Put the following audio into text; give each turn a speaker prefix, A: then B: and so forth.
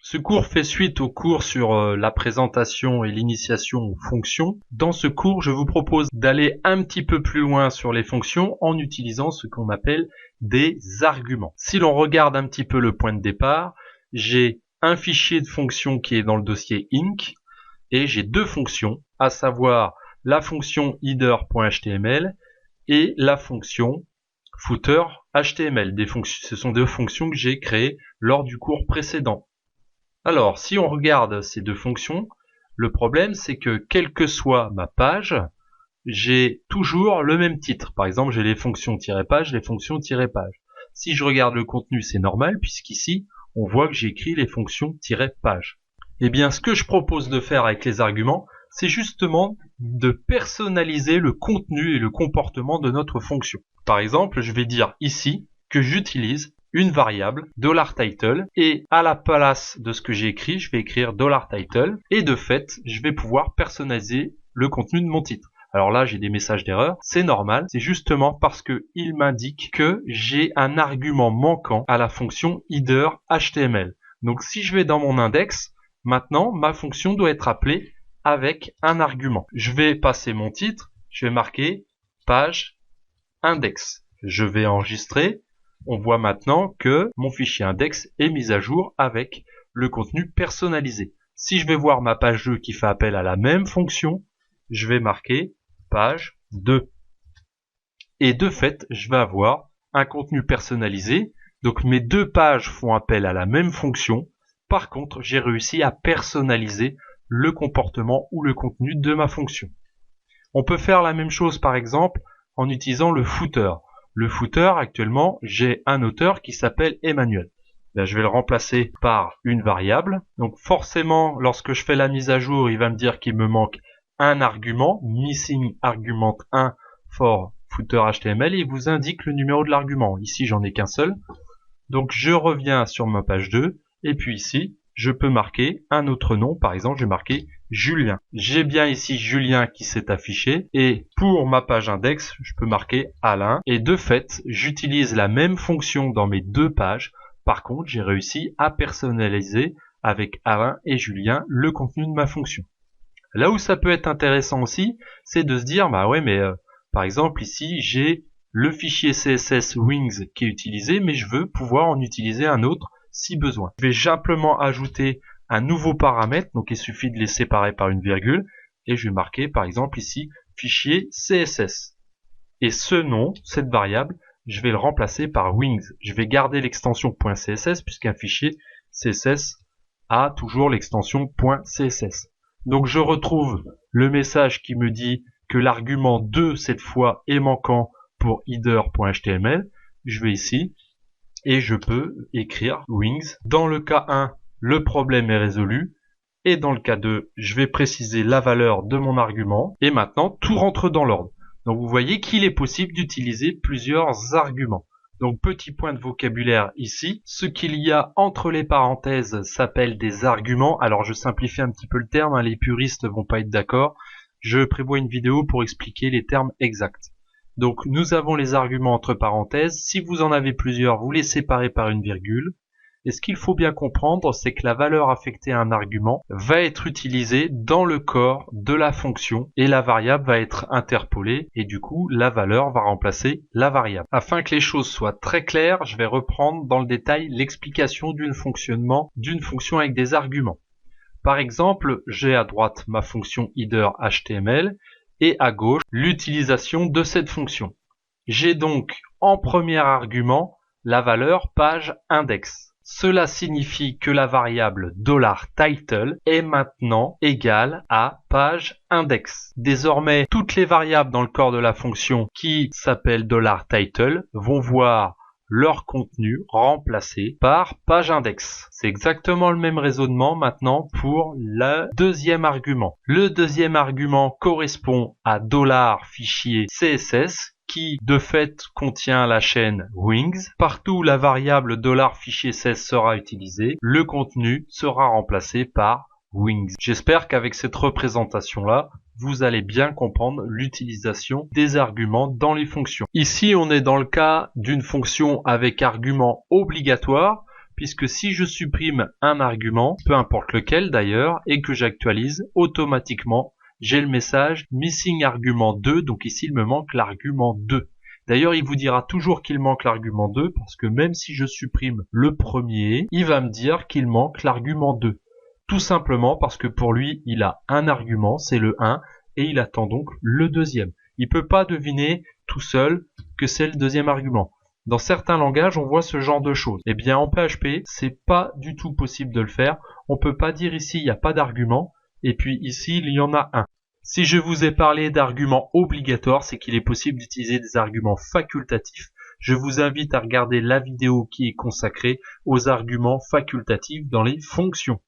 A: Ce cours fait suite au cours sur la présentation et l'initiation aux fonctions. Dans ce cours, je vous propose d'aller un petit peu plus loin sur les fonctions en utilisant ce qu'on appelle des arguments. Si l'on regarde un petit peu le point de départ, j'ai un fichier de fonction qui est dans le dossier inc et j'ai deux fonctions, à savoir la fonction header.html et la fonction footer.html. Ce sont deux fonctions que j'ai créées lors du cours précédent. Alors, si on regarde ces deux fonctions, le problème c'est que quelle que soit ma page, j'ai toujours le même titre. Par exemple, j'ai les fonctions-page, les fonctions-page. Si je regarde le contenu, c'est normal, puisqu'ici, on voit que j'ai écrit les fonctions-page. Eh bien, ce que je propose de faire avec les arguments, c'est justement de personnaliser le contenu et le comportement de notre fonction. Par exemple, je vais dire ici que j'utilise une variable $title et à la place de ce que j'ai écrit, je vais écrire $title et de fait, je vais pouvoir personnaliser le contenu de mon titre. Alors là, j'ai des messages d'erreur, c'est normal, c'est justement parce que il m'indique que j'ai un argument manquant à la fonction header.html. Donc si je vais dans mon index, maintenant ma fonction doit être appelée avec un argument. Je vais passer mon titre, je vais marquer page index. Je vais enregistrer. On voit maintenant que mon fichier index est mis à jour avec le contenu personnalisé. Si je vais voir ma page 2 qui fait appel à la même fonction, je vais marquer page 2. Et de fait, je vais avoir un contenu personnalisé. Donc mes deux pages font appel à la même fonction. Par contre, j'ai réussi à personnaliser le comportement ou le contenu de ma fonction. On peut faire la même chose par exemple en utilisant le footer. Le footer, actuellement, j'ai un auteur qui s'appelle Emmanuel. Là, je vais le remplacer par une variable. Donc forcément, lorsque je fais la mise à jour, il va me dire qu'il me manque un argument, missing argument 1 for footer HTML, et il vous indique le numéro de l'argument. Ici, j'en ai qu'un seul. Donc je reviens sur ma page 2, et puis ici, je peux marquer un autre nom. Par exemple, je vais marquer Julien. J'ai bien ici Julien qui s'est affiché et pour ma page index, je peux marquer Alain. Et de fait, j'utilise la même fonction dans mes deux pages. Par contre, j'ai réussi à personnaliser avec Alain et Julien le contenu de ma fonction. Là où ça peut être intéressant aussi, c'est de se dire, bah ouais, mais par exemple ici, j'ai le fichier CSS Wings qui est utilisé, mais je veux pouvoir en utiliser un autre si besoin. Je vais simplement ajouter un nouveau paramètre, donc il suffit de les séparer par une virgule, et je vais marquer par exemple ici fichier CSS. Et ce nom, cette variable, je vais le remplacer par Wings. Je vais garder l'extension .css puisqu'un fichier CSS a toujours l'extension .css. Donc je retrouve le message qui me dit que l'argument 2 cette fois est manquant pour header.html. Je vais ici et je peux écrire Wings. Dans le cas 1, le problème est résolu. Et dans le cas 2, je vais préciser la valeur de mon argument. Et maintenant, tout rentre dans l'ordre. Donc vous voyez qu'il est possible d'utiliser plusieurs arguments. Donc petit point de vocabulaire ici. Ce qu'il y a entre les parenthèses s'appelle des arguments. Alors je simplifie un petit peu le terme, hein, les puristes vont pas être d'accord. Je prévois une vidéo pour expliquer les termes exacts. Donc nous avons les arguments entre parenthèses. Si vous en avez plusieurs, vous les séparez par une virgule. Et ce qu'il faut bien comprendre, c'est que la valeur affectée à un argument va être utilisée dans le corps de la fonction et la variable va être interpolée et du coup la valeur va remplacer la variable. Afin que les choses soient très claires, je vais reprendre dans le détail l'explication du fonctionnement d'une fonction avec des arguments. Par exemple, j'ai à droite ma fonction header.html et à gauche l'utilisation de cette fonction. J'ai donc en premier argument la valeur page index. Cela signifie que la variable $title est maintenant égale à page index. Désormais, toutes les variables dans le corps de la fonction qui s'appellent $title vont voir leur contenu remplacé par page index. C'est exactement le même raisonnement maintenant pour le deuxième argument. Le deuxième argument correspond à $fichier CSS qui de fait contient la chaîne Wings. Partout où la variable $fichier CSS sera utilisée, le contenu sera remplacé par Wings. J'espère qu'avec cette représentation-là, vous allez bien comprendre l'utilisation des arguments dans les fonctions. Ici, on est dans le cas d'une fonction avec argument obligatoire. puisque si je supprime un argument, peu importe lequel d'ailleurs, et que j'actualise, automatiquement, j'ai le message missing argument 2, donc ici il me manque l'argument 2. D'ailleurs, il vous dira toujours qu'il manque l'argument 2, parce que même si je supprime le premier, il va me dire qu'il manque l'argument 2. Tout simplement parce que pour lui, il a un argument, c'est le 1, et il attend donc le deuxième. Il peut pas deviner tout seul que c'est le deuxième argument. Dans certains langages, on voit ce genre de choses. Eh bien, en PHP, c'est pas du tout possible de le faire. On peut pas dire ici, il n'y a pas d'argument, et puis ici, il y en a un. Si je vous ai parlé d'arguments obligatoires, c'est qu'il est possible d'utiliser des arguments facultatifs. Je vous invite à regarder la vidéo qui est consacrée aux arguments facultatifs dans les fonctions.